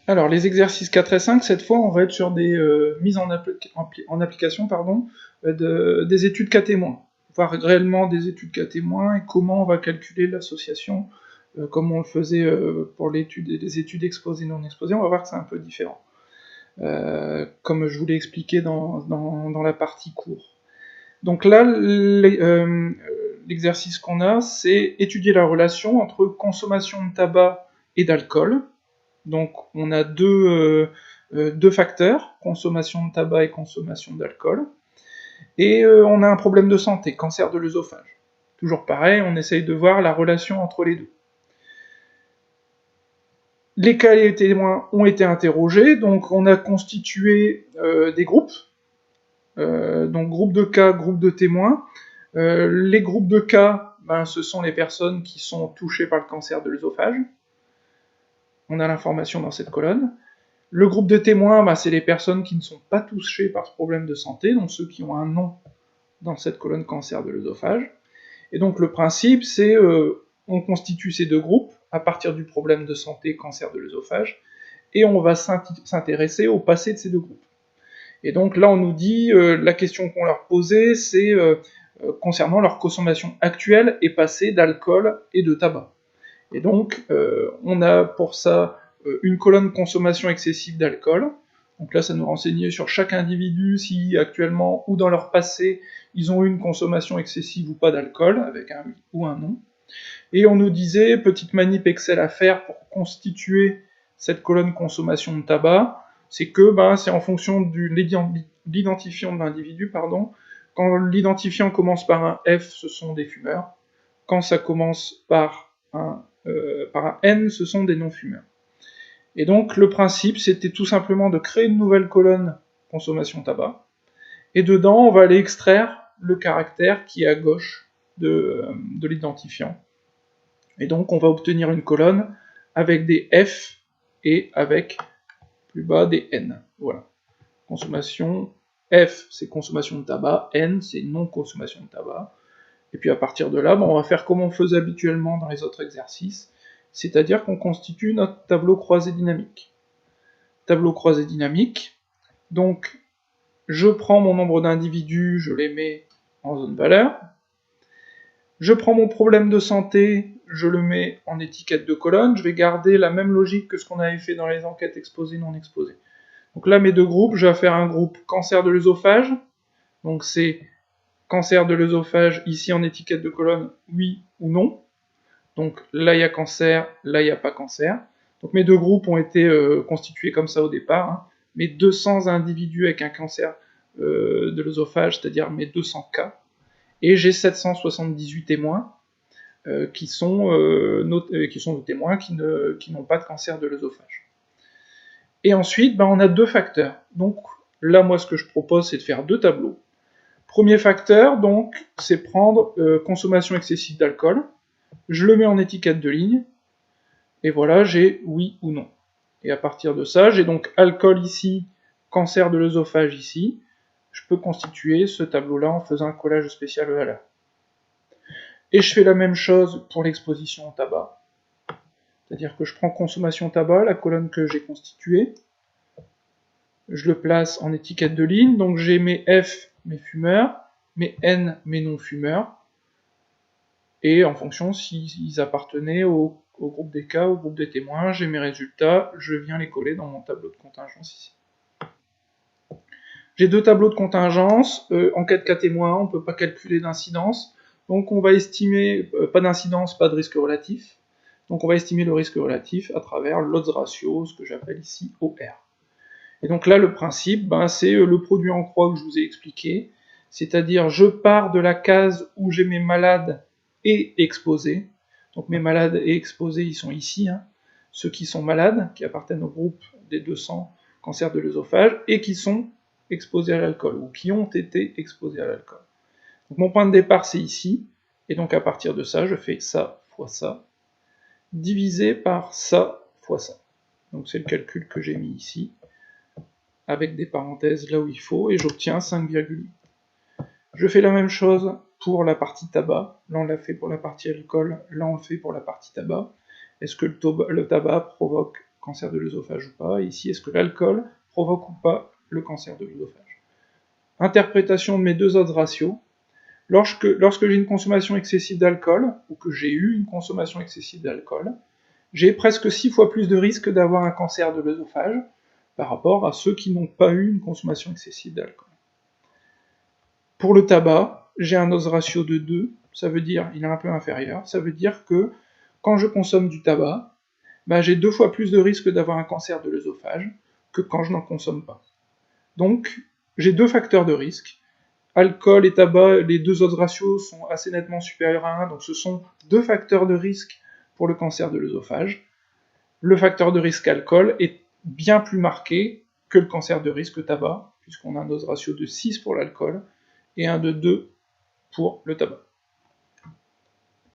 Alors, les exercices 4 et 5, cette fois, on va être sur des mises en application des études cas témoins. Voir réellement des études cas témoins et comment on va calculer l'association, comme on le faisait pour les études exposées non exposées. On va voir que c'est un peu différent, comme je vous l'ai expliqué dans la partie cours. Donc là, l'exercice qu'on a, c'est étudier la relation entre consommation de tabac et d'alcool. Donc on a deux facteurs, consommation de tabac et consommation d'alcool. Et on a un problème de santé, cancer de l'œsophage. Toujours pareil, on essaye de voir la relation entre les deux. Les cas et les témoins ont été interrogés, donc on a constitué des groupes, donc groupe de cas, groupe de témoins. Les groupes de cas, ce sont les personnes qui sont touchées par le cancer de l'œsophage. On a l'information dans cette colonne. Le groupe de témoins, c'est les personnes qui ne sont pas touchées par ce problème de santé, donc ceux qui ont un nom dans cette colonne cancer de l'œsophage. Et donc le principe, c'est on constitue ces deux groupes à partir du problème de santé cancer de l'œsophage, et on va s'intéresser au passé de ces deux groupes. Et donc là, on nous dit, la question qu'on leur posait, c'est concernant leur consommation actuelle et passée d'alcool et de tabac. Et donc, on a pour ça une colonne consommation excessive d'alcool. Donc là, ça nous renseignait sur chaque individu, si actuellement ou dans leur passé, ils ont eu une consommation excessive ou pas d'alcool, avec un oui ou un non. Et on nous disait, petite manip Excel à faire pour constituer cette colonne consommation de tabac, c'est que c'est en fonction de l'identifiant de l'individu, pardon. Quand l'identifiant commence par un F, ce sont des fumeurs. Quand ça commence par un N, ce sont des non-fumeurs. Et donc le principe, c'était tout simplement de créer une nouvelle colonne consommation tabac, et dedans, on va aller extraire le caractère qui est à gauche de l'identifiant. Et donc on va obtenir une colonne avec des F et avec plus bas des N. Voilà. Consommation F, c'est consommation de tabac, N, c'est non-consommation de tabac. Et puis à partir de là, on va faire comme on faisait habituellement dans les autres exercices, c'est-à-dire qu'on constitue notre tableau croisé dynamique. Tableau croisé dynamique, donc je prends mon nombre d'individus, je les mets en zone valeur, je prends mon problème de santé, je le mets en étiquette de colonne, je vais garder la même logique que ce qu'on avait fait dans les enquêtes exposées, non exposées. Donc là, mes deux groupes, je vais faire un groupe cancer de l'œsophage, donc c'est cancer de l'œsophage, ici en étiquette de colonne, oui ou non. Donc là, il y a cancer, là, il n'y a pas cancer. Donc mes deux groupes ont été constitués comme ça au départ. Hein. Mes 200 individus avec un cancer de l'œsophage, c'est-à-dire mes 200 cas. Et j'ai 778 témoins qui sont des témoins qui n'ont pas de cancer de l'œsophage. Et ensuite, on a deux facteurs. Donc là, moi, ce que je propose, c'est de faire deux tableaux. Premier facteur, donc, c'est prendre consommation excessive d'alcool. Je le mets en étiquette de ligne, et voilà, j'ai oui ou non. Et à partir de ça, j'ai donc alcool ici, cancer de l'œsophage ici. Je peux constituer ce tableau-là en faisant un collage spécial valeur. Et je fais la même chose pour l'exposition au tabac. C'est-à-dire que je prends consommation tabac, la colonne que j'ai constituée, je le place en étiquette de ligne, donc j'ai mes F, mes fumeurs, mes N, mes non-fumeurs, et en fonction s'ils appartenaient au groupe des cas, au groupe des témoins, j'ai mes résultats, je viens les coller dans mon tableau de contingence ici. J'ai deux tableaux de contingence, enquête cas témoin, on ne peut pas calculer d'incidence, donc on va estimer, pas d'incidence, pas de risque relatif, donc on va estimer le risque relatif à travers l'odds ratio, ce que j'appelle ici OR. Et donc là, le principe, c'est le produit en croix que je vous ai expliqué, c'est-à-dire je pars de la case où j'ai mes malades et exposés. Donc mes malades et exposés, ils sont ici, hein. Ceux qui sont malades, qui appartiennent au groupe des 200 cancers de l'œsophage, et qui sont exposés à l'alcool, ou qui ont été exposés à l'alcool. Donc mon point de départ, c'est ici, et donc à partir de ça, je fais ça fois ça, divisé par ça fois ça. Donc c'est le calcul que j'ai mis ici, avec des parenthèses là où il faut, et j'obtiens 5,8. Je fais la même chose pour la partie tabac. Là, on l'a fait pour la partie alcool, là, on le fait pour la partie tabac. Est-ce que le tabac provoque cancer de l'œsophage ou pas, et ici, est-ce que l'alcool provoque ou pas le cancer de l'œsophage. Interprétation de mes deux autres ratios. Lorsque j'ai une consommation excessive d'alcool, ou que j'ai eu une consommation excessive d'alcool, j'ai presque 6 fois plus de risque d'avoir un cancer de l'œsophage par rapport à ceux qui n'ont pas eu une consommation excessive d'alcool. Pour le tabac, j'ai un odds ratio de 2, ça veut dire, il est un peu inférieur, ça veut dire que quand je consomme du tabac, j'ai 2 fois plus de risque d'avoir un cancer de l'œsophage que quand je n'en consomme pas. Donc, j'ai deux facteurs de risque. Alcool et tabac, les deux autres ratios sont assez nettement supérieurs à 1, donc ce sont deux facteurs de risque pour le cancer de l'œsophage. Le facteur de risque alcool est bien plus marqué que le cancer de risque tabac, puisqu'on a un odds ratio de 6 pour l'alcool et un de 2 pour le tabac.